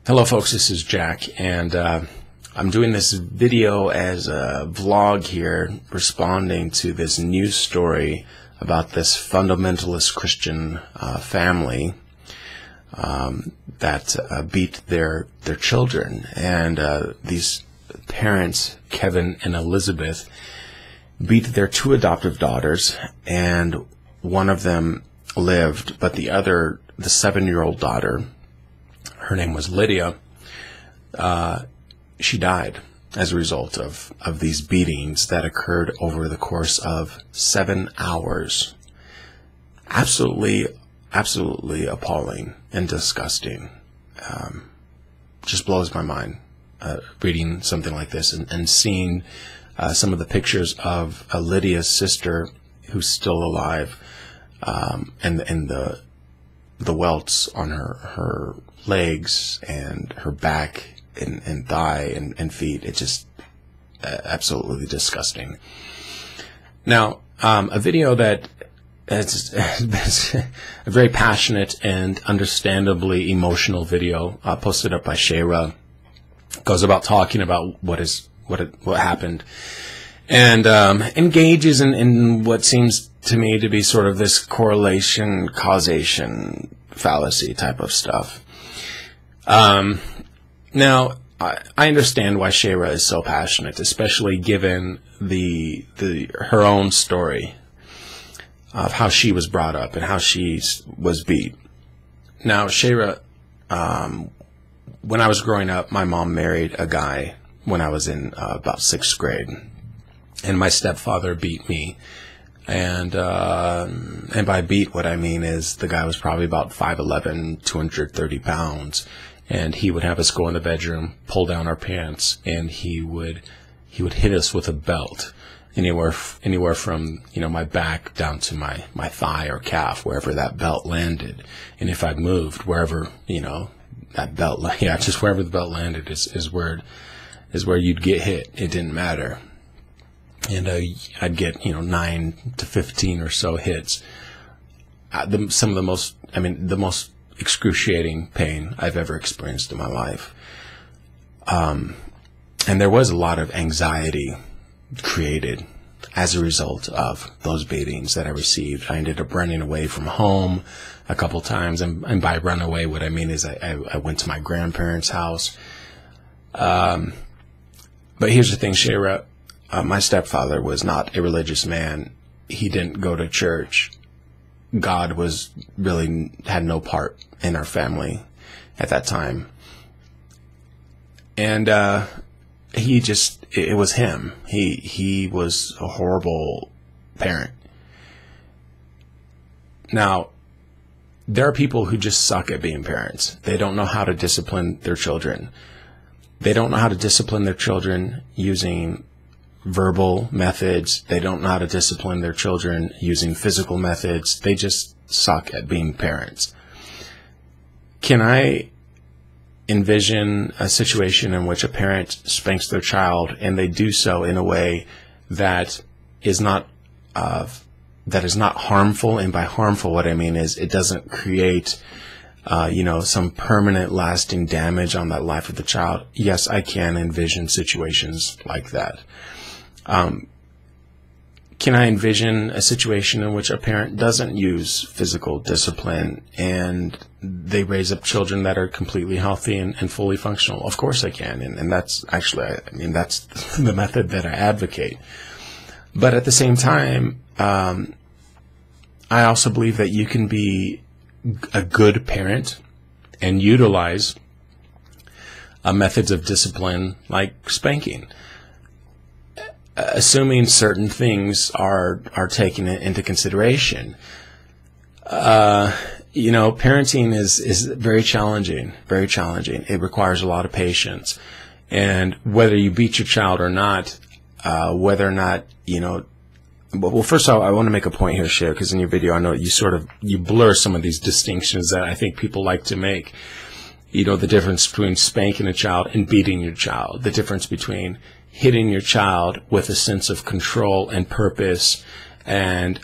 Hello folks, this is Jack, and I'm doing this video as a vlog here, responding to this news story about this fundamentalist Christian family that beat their children. And these parents, Kevin and Elizabeth, beat their two adoptive daughters, and one of them lived, but the other, the 7-year-old daughter, her name was Lydia, she died as a result of these beatings that occurred over the course of 7 hours. Absolutely appalling and disgusting. Just blows my mind reading something like this and seeing some of the pictures of Lydia's sister, who's still alive, and the welts on her legs and her back and thigh and feet. It's just absolutely disgusting. Now, a video that is a very passionate and understandably emotional video posted up by Shayrah, goes about talking about what happened, and engages in what seems to me to be sort of this correlation causation fallacy type of stuff. Now, I understand why Shayrah is so passionate, especially given her own story of how she was brought up and how she was beat. Now, Shayrah, when I was growing up, my mom married a guy when I was in about 6th grade, and my stepfather beat me. And by beat, what I mean is the guy was probably about 5'11", 230 pounds, and he would have us go in the bedroom, pull down our pants, and he would hit us with a belt, anywhere from, you know, my back down to my thigh or calf, wherever that belt landed. And if I moved, wherever, you know, that belt, yeah, just wherever the belt landed is where you'd get hit. It didn't matter. And I'd get, you know, 9 to 15 or so hits. Some of the most excruciating pain I've ever experienced in my life. And there was a lot of anxiety created as a result of those beatings that I received. I ended up running away from home a couple times, and by run away, what I mean is I went to my grandparents' house. But here's the thing, Shayrah. My stepfather was not a religious man. He didn't go to church. God had no part in our family at that time. And it was him. He was a horrible parent. Now, there are people who just suck at being parents. They don't know how to discipline their children. They don't know how to discipline their children using verbal methods. They don't know how to discipline their children using physical methods. They just suck at being parents. Can I envision a situation in which a parent spanks their child, and they do so in a way that is not harmful? And by harmful, what I mean is it doesn't create some permanent lasting damage on that life of the child. Yes, I can envision situations like that. Can I envision a situation in which a parent doesn't use physical discipline and they raise up children that are completely healthy and fully functional? Of course I can, and that's actually, that's the method that I advocate. But at the same time, I also believe that you can be a good parent and utilize methods of discipline like spanking, assuming certain things are taken into consideration. Parenting is very challenging, very challenging. It requires a lot of patience. And whether you beat your child or not, whether or not, well, first of all, I want to make a point here, Shayrah, because in your video, I know you blur some of these distinctions that I think people like to make. The difference between spanking a child and beating your child, the difference between hitting your child with a sense of control and purpose and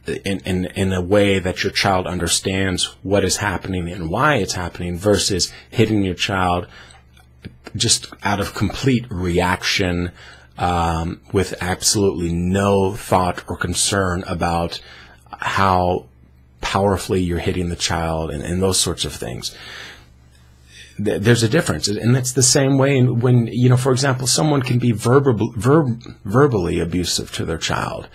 in a way that your child understands what is happening and why it's happening, versus hitting your child just out of complete reaction, with absolutely no thought or concern about how powerfully you're hitting the child, and those sorts of things. There's a difference, and that's the same way when, for example, someone can be verbally abusive to their child.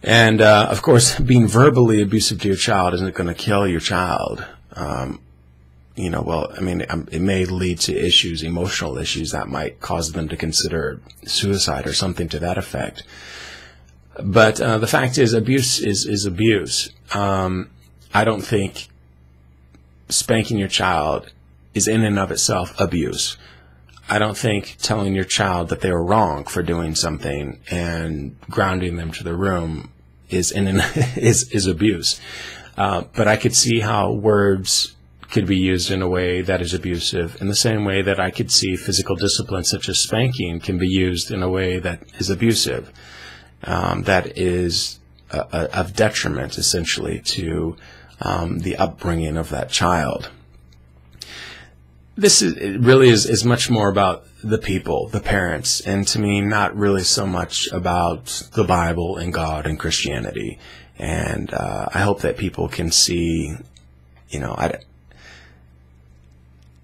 And, of course, being verbally abusive to your child isn't going to kill your child. It may lead to issues, emotional issues that might cause them to consider suicide or something to that effect. But the fact is, abuse is abuse. I don't think spanking your child is in and of itself abuse. I don't think telling your child that they were wrong for doing something and grounding them to the room is abuse. But I could see how words could be used in a way that is abusive, in the same way that I could see physical discipline such as spanking can be used in a way that is abusive, that is of detriment essentially to the upbringing of that child. It really is much more about the people, the parents, and to me, not really so much about the Bible and God and Christianity. And I hope that people can see, I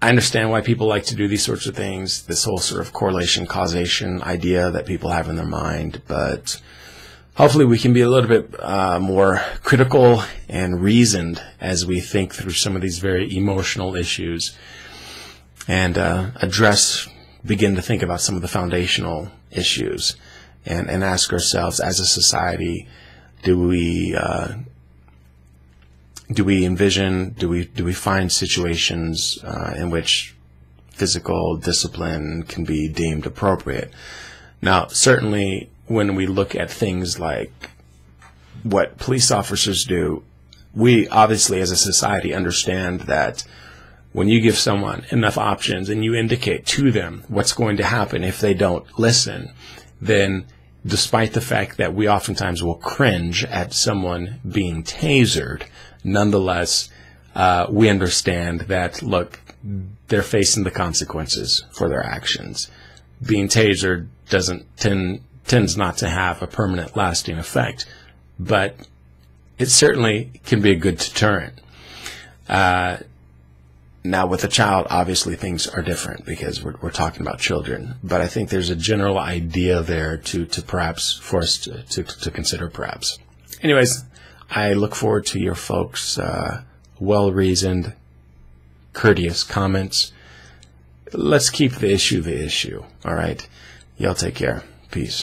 understand why people like to do these sorts of things, this whole sort of correlation, causation idea that people have in their mind, but hopefully we can be a little bit more critical and reasoned as we think through some of these very emotional issues, and begin to think about some of the foundational issues, and ask ourselves, as a society, do we envision, do we find situations in which physical discipline can be deemed appropriate? Now, certainly when we look at things like what police officers do, we obviously as a society understand that when you give someone enough options and you indicate to them what's going to happen if they don't listen, then despite the fact that we oftentimes will cringe at someone being tasered, nonetheless, we understand that, look, they're facing the consequences for their actions. Being tasered tends not to have a permanent, lasting effect, but it certainly can be a good deterrent. Now, with a child, obviously things are different because we're talking about children. But I think there's a general idea there to perhaps for us to consider, perhaps. Anyways, I look forward to your folks' well-reasoned, courteous comments. Let's keep the issue, all right? Y'all take care. Peace.